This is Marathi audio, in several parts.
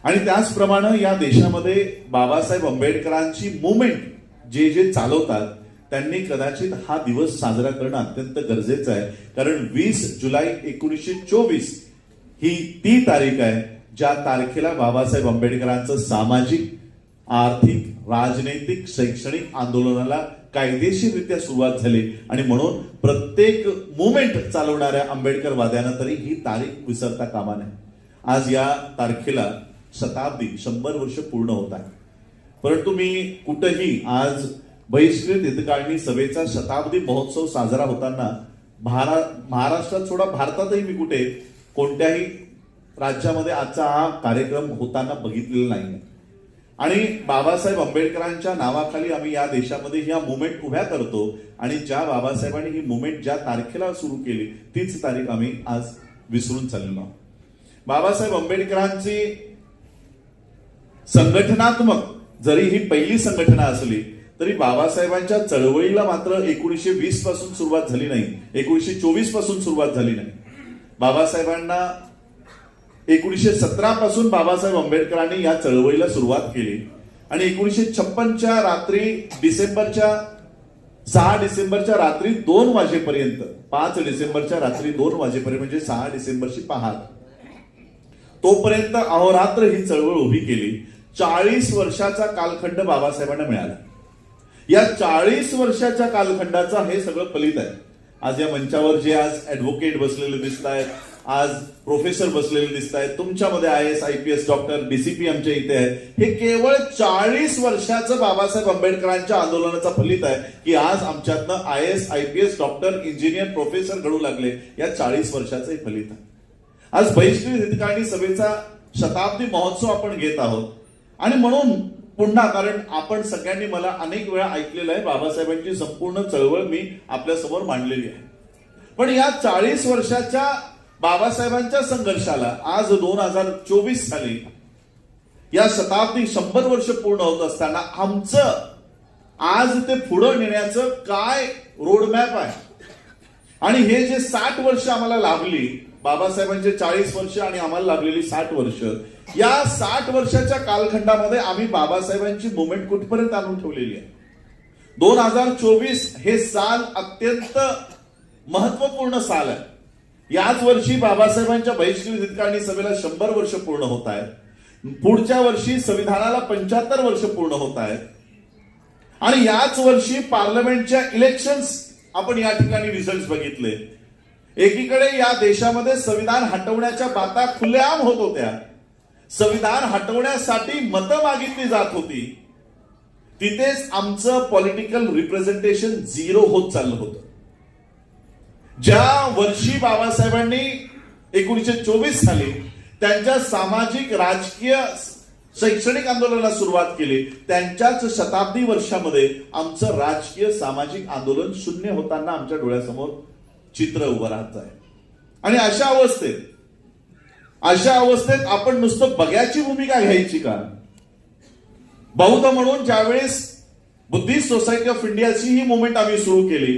आणि त्याचप्रमाणे या देशामध्ये बाबासाहेब आंबेडकरांची मुवमेंट जे जे चालवतात त्यांनी कदाचित हा दिवस साजरा करणं अत्यंत गरजेचं आहे. कारण 20 जुलै 1924 ही ती तारीख आहे ज्या तारखेला बाबासाहेब आंबेडकरांचं सामाजिक, आर्थिक, राजनैतिक, शैक्षणिक आंदोलनाला कायदेशीररित्या सुरुवात झाली. आणि म्हणून प्रत्येक मुवमेंट चालवणाऱ्या आंबेडकरवाद्यांना तरी ही तारीख विसरता कामा नये. आज या तारखेला शताब्दी 100 वर्ष पूर्ण होत आहे. परंतु मी कुठेही आज बहिष्कृत हितकाळनी सभेचा शताब्दी महोत्सव साजरा होताना महाराष्ट्रात सोडा भारतातही मी कुठे कोणत्याही राज्यामध्ये आजचा हा कार्यक्रम होताना बघितलेला नाही. आणि बाबासाहेब आंबेडकरांच्या नावाखाली आम्ही या देशामध्ये ह्या मुवमेंट उभ्या करतो. आणि ज्या बाबासाहेबांनी ही मुवमेंट ज्या तारखेला सुरू केली तीच तारीख आम्ही आज विसरून चाललो आहोत. बाबासाहेब आंबेडकरांची संघटनात्मक जरी ही पहिली संघटना असली तरी बाबासाहेबांच्या चळवळीला मात्र 1920 पासून सुरुवात झाली नाही, 1924 पासून सुरुवात झाली नाही. बाबासाहेबांना 1917 पासून बाबासाहेब आंबेडकरांनी या चळवळीला सुरुवात केली. आणि 1956च्या रात्री 6 डिसेंबरच्या रात्री 2 वाजेपर्यंत 5 डिसेंबरच्या रात्री 2 वाजेपर्यंत म्हणजे 6 डिसेंबरची पहाट तोपर्यंत अहोरात्र ही चळवळ उभी केली. 40 वर्षाचा कालखंड बाबासाहेबांना मिळाला. या 40 वर्षाच्या कालखंडाचा हे सगळं फलित आहे. आज या मंचावर जे आज ऍडव्होकेट बसलेले दिसत आहेत, आज प्रोफेसर बसलेले दिसत आहेत, तुमच्यामध्ये IAS IPS डॉक्टर DCP आमच्या इथे आहे. हे केवळ 40 वर्षाचं बाबासाहेब आंबेडकरांच्या आंदोलनाचा फलित आहे की आज आमच्यातनं IAS IPS doctor engineer professor घडू लागले. या 40 वर्षाचं हे फलित आहे. आज बहिष्कृत हितकाळनी सभेचा शताब्दी महोत्सव आपण घेत आहोत. आणि म्हणून पुन्हा, कारण आपण सगळ्यांनी मला अनेक वेळा ऐकलेलं आहे, बाबासाहेबांची संपूर्ण चळवळ मी आपल्या समोर मांडलेली आहे. पण या 40 वर्षाच्या बाबासाहेबांच्या संघर्षाला आज 2024 साली या शताब्दी 100 वर्ष पूर्ण होत असताना आमचं आज ते पुढे नेण्याचं काय रोडमॅप आहे. आणि हे जे 60 वर्ष आम्हाला लाभली, बाबासाहेबांचे 40 वर्ष आणि आम्हाला लाभलेली 60 वर्ष, या 60 वर्षाच्या कालखंडामध्ये आम्ही बाबासाहेबांची मुवमेंट कुठपर्यंत आणून ठेवलेली आहे. 2024 हे साल अत्यंत महत्वपूर्ण साल आहे. याच वर्षी बाबासाहेबांच्या बहिष्कृत हितकाळनी सभेला 100 वर्ष पूर्ण होत आहेत. पुढच्या वर्षी संविधानाला 75 वर्ष पूर्ण होत आहेत. आणि याच वर्षी पार्लमेंटच्या इलेक्शन्स आपण या ठिकाणी रिझल्ट बघितले. एकीकडे या देशामध्ये संविधान हटवण्याच्या बाता खुलेआम होत होत्या. संविधान हटवण्यासाठी मतं मागितली जात होती. तिथेच आमचं पॉलिटिकल रिप्रेझेंटेशन 0 होत चाललं होतं. ज्या वर्षी बाबासाहेबांनी 1924 साली त्यांच्या सामाजिक, राजकीय, शैक्षणिक आंदोलनाला सुरुवात केली, त्यांच्याच शताब्दी वर्षामध्ये आमचं राजकीय, सामाजिक आंदोलन शून्य होताना आमच्या डोळ्यासमोर चित्र उभं राहत आहे. आणि अशा अवस्थेत आपण नुसतं बघ्याची भूमिका घ्यायची का? बौद्ध म्हणून ज्यावेळेस बुद्धिस्ट सोसायटी ऑफ इंडियाची ही मुवमेंट आम्ही सुरू केली,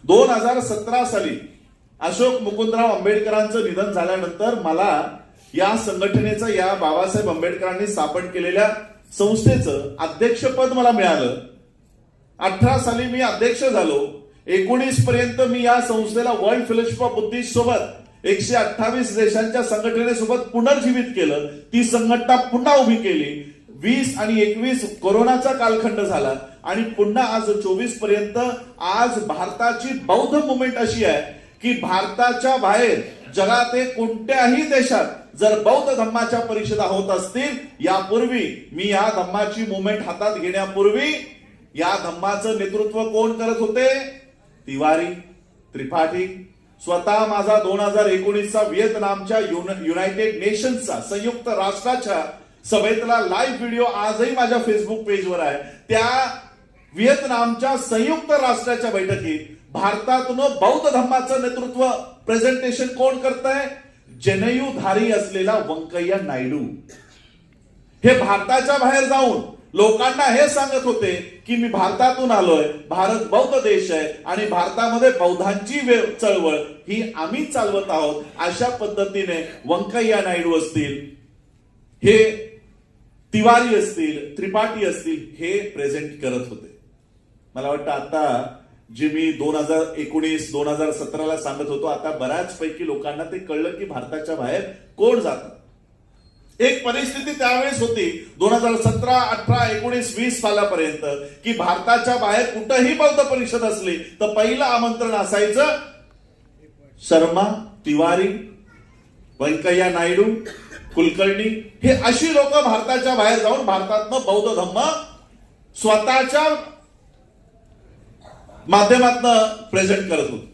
2017 साली अशोक मुकुंदराव आंबेडकरांचं निधन झाल्यानंतर मला या संघटनेचं, या बाबासाहेब आंबेडकरांनी स्थापन केलेल्या संस्थेचं अध्यक्षपद मला मिळालं. 18 साली मी अध्यक्ष झालो. 19 पर्यंत मी या संस्थेला वर्ल्ड फेलोशिप ऑफ बुद्धिस्ट सोबत 128 देशांच्या संघटनेसोबत पुनर्जीवित केलं. ती संघटना पुन्हा उभी केली. 20 आणि 21 कोरोनाचा कालखंड झाला आणि पुन्हा आज 24 पर्यंत आज भारताची बौद्ध मुवमेंट अशी आहे की भारताच्या बाहेर जगात कोणत्याही देशात जर बौद्ध धम्माच्या परिषदा होत असतील, यापूर्वी मी या धम्माची मुवमेंट हातात घेण्यापूर्वी या धम्माचं नेतृत्व कोण करत होते? तिवारी, त्रिपाठी. स्वतः माझा 2019चा व्हिएतनामच्या युनायटेड नेशन्सचा, संयुक्त राष्ट्राच्या सभेतला लाईव्ह व्हिडिओ आजही माझ्या फेसबुक पेजवर आहे. त्या व्हिएतनामच्या संयुक्त राष्ट्राच्या बैठकीत भारतातून बौद्ध धम्माचं नेतृत्व प्रेझेंटेशन कोण करतंय? जनेयूधारी असलेला व्यंकय्या नायडू. हे भारताच्या बाहेर जाऊन लोकांना हे सांगत होते की मी भारतातून आलोय, भारत बौद्ध देश आहे आणि भारतामध्ये बौद्धांची चळवळ ही आम्ही चालवत आहोत. अशा पद्धतीने व्यंकय्या नायडू असतील, हे तिवारी असतील, त्रिपाठी असतील, हे प्रेझेंट करत होते. मला वाटतं आता जे मी 2019 2017ला सांगत होतो, आता बऱ्याच पैकी लोकांना ते कळलं की भारताच्या बाहेर कोण जातात. एक परिस्थिती त्यावेळेस होती 2017, 18, 19, 20 सालापर्यंत की भारताच्या बाहेर कुठेही बौद्ध परिषद असली तर पहिलं आमंत्रण असायचं शर्मा, तिवारी, व्यंकय्या नायडू, कुलकर्णी, हे अशी लोक भारताच्या बाहेर जाऊन भारतातनं बौद्ध धम्म स्वतःच्या माध्यमातून प्रेझेंट करत होते.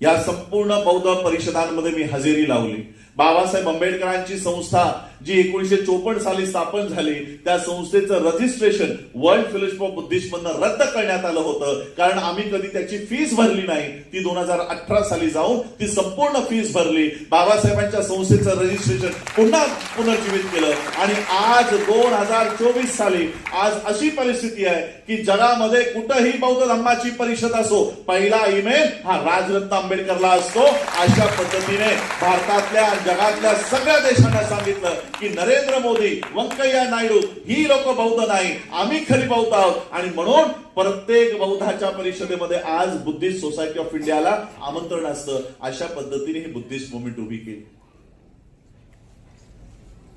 या संपूर्ण बौद्ध परिषदांमध्ये मी हजेरी लावली. बाबासाहेब आंबेडकरांची संस्था जी 1954 साली स्थापन झाली, त्या संस्थेचं registration world fellowship of Buddhist मधनं रद्द करण्यात आलं होतं, कारण आम्ही कधी त्याची फीस भरली नाही. ती 2018 साली जाऊन ती संपूर्ण फीस भरली, बाबासाहेबांच्या संस्थेचं रजिस्ट्रेशन पुन्हा पुनर्जीवित केलं. आणि आज 2024 साली आज अशी परिस्थिती आहे की जगामध्ये कुठेही बौद्ध धम्माची परिषद असो, पहिला ईमेल हा राजरत्न आंबेडकरला असतो. अशा पद्धतीने भारतातल्या जगातल्या सगळ्या देशांना सांगितलं की नरेंद्र मोदी, व्यंकय्या नायडू ही लोक बौद्ध नाही, आम्ही खरी बौद्ध आहोत. आणि म्हणून प्रत्येक बौद्धाच्या परिषदेमध्ये आज बुद्धिस्ट सोसायटी ऑफ इंडियाला आमंत्रण असतं. अशा पद्धतीने ही बुद्धिस्ट मुवमेंट उभी केली.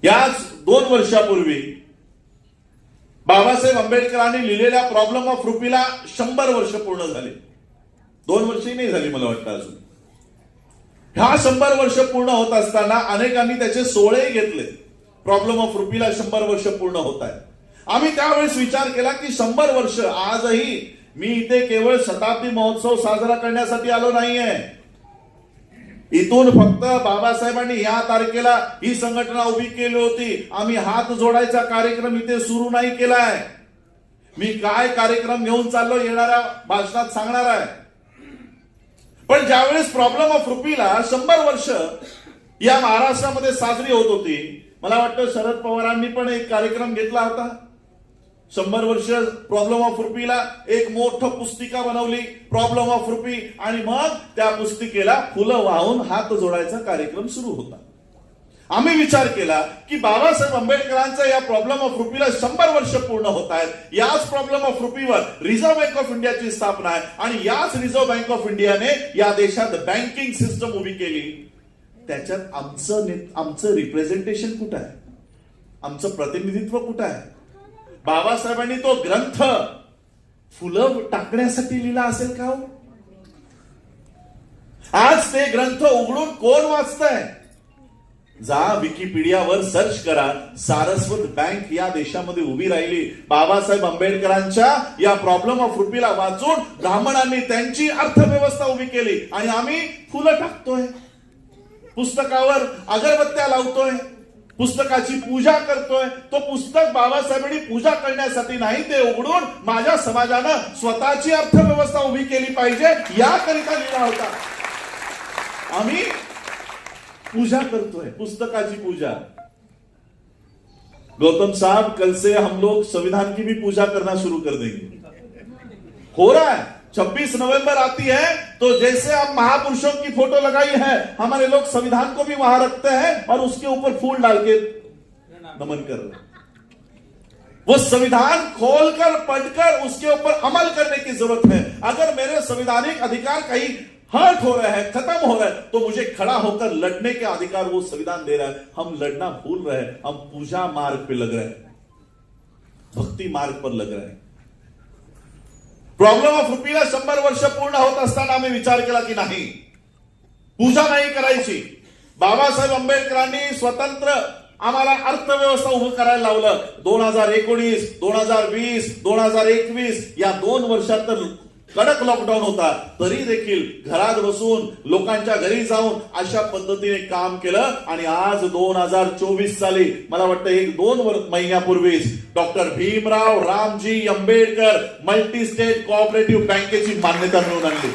याच 2 वर्षापूर्वी बाबासाहेब आंबेडकरांनी लिहिलेल्या प्रॉब्लेम ऑफ रुपीला 100 वर्ष पूर्ण झाले. 2 वर्षही नाही झाली मला वाटतं अजून. ह्या 100 वर्ष पूर्ण होत असताना अनेकांनी त्याचे सोहळेही घेतले. प्रॉब्लेम ऑफ रुपीला 100 वर्ष पूर्ण होत आहे. आम्ही त्यावेळेस विचार केला की 100 वर्ष, आजही मी इथे केवळ शताब्दी महोत्सव साजरा करण्यासाठी आलो नाहीये. इथून फक्त बाबासाहेबांनी या तारखेला ही संघटना उभी केली होती, आम्ही हात जोडायचा कार्यक्रम इथे सुरू नाही केलाय. मी काय कार्यक्रम घेऊन चाललो येणाऱ्या भाषणात सांगणार आहे. पण ज्यावेळेस प्रॉब्लेम ऑफ रुपीला 100 वर्ष या महाराष्ट्रामध्ये साजरी होत होती, मला वाटतं शरद पवारांनी पण एक कार्यक्रम घेतला होता. 100 वर्ष प्रॉब्लेम ऑफ रुपीला एक मोठं पुस्तिका बनवली, प्रॉब्लेम ऑफ रुपी, आणि मग त्या पुस्तिकेला फुलं वाहून हात जोडायचा कार्यक्रम सुरू होता. आम्ही विचार केला की बाबासाहेब आंबेडकरांचा या प्रॉब्लेम ऑफ रुपीला 100 वर्ष पूर्ण होत आहेत. याच प्रॉब्लेम ऑफ रुपीवर रिझर्व्ह बँक ऑफ इंडियाची स्थापना आहे आणि याच रिझर्व्ह बँक ऑफ इंडियाने या देशात बँकिंग सिस्टम उभी केली. त्याच्यात आमचं रिप्रेझेंटेशन कुठं आहे? आमचं प्रतिनिधित्व कुठं आहे? बाबासाहेबांनी तो ग्रंथ फुलं टाकण्यासाठी लिहिला असेल का हो? आज ते ग्रंथ उघडून कोण वाचतंय? जा विकिपीडियावर सर्च करा. सारस्वत बँक या देशामध्ये उभी राहिली बाबासाहेब आंबेडकरांच्या या प्रॉब्लेम ऑफ रुपीला वाचून. ब्राह्मणांनी त्यांची अर्थव्यवस्था उभी केली आणि आम्ही फुलं टाकतोय, पुस्तकावर अगरबत्त्या लावतोय, पुस्तकाची पूजा करतोय. तो पुस्तक बाबासाहेबांनी पूजा करण्यासाठी नाही, ते उघडून माझ्या समाजानं स्वतःची अर्थव्यवस्था उभी केली पाहिजे याकरिता लिहिला होता. आम्ही पूजा करतोय, पुस्तकाची पूजा. गौतम साहब, कल से हम लोग संविधान की भी पूजा करना शुरू कर देंगे. हो रहा है. 26 नवंबर आती है तो जैसे आप महापुरुषों की फोटो लगाई है, हमारे लोग संविधान को भी वहां रखते हैं और उसके ऊपर फूल डाल के नमन कर रहे हैं. वो संविधान खोलकर पढ़कर उसके ऊपर अमल करने की जरूरत है. अगर मेरे संवैधानिक अधिकार कहीं हर्ट हो रहा है, खत्म हो रहा है, तो मुझे खड़ा होकर लड़ने के अधिकार वो संविधान दे रहा है. हम लड़ना भूल रहे हैं, हम पूजा मार्ग पे लग रहे हैं, भक्ति मार्ग पर लग रहे हैं. प्रॉब्लेम ऑफ रुपीला 100 वर्ष पूर्ण होत असताना आम्ही विचार केला की नाही, पूजा नाही करायची. बाबासाहेब आंबेडकरांनी स्वतंत्र आम्हाला अर्थव्यवस्था उभं करायला लावलं. 2019, 2020, 2021 या 2 वर्षात तर कडक लॉकडाऊन होता, तरी देखील घरात बसून लोकांच्या घरी जाऊन अशा पद्धतीने काम केलं. आणि आज 2024 साली मला वाटतं 1-2 महिन्यापूर्वीच doctor Bhimrao Ramji Ambedkar multi state cooperative बँकेची मान्यता मिळवून आणली.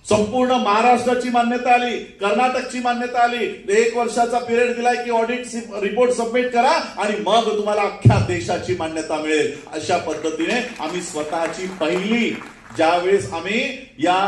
संपूर्ण महाराष्ट्राची मान्यता आली, कर्नाटकची मान्यता आली. 1 वर्षाचा पिरियड दिलाय की ऑडिट रिपोर्ट सबमिट करा आणि मग तुम्हाला अख्ख्या देशाची मान्यता मिळेल. अशा पद्धतीने आम्ही स्वतःची पहिली, ज्यावेळेस आम्ही या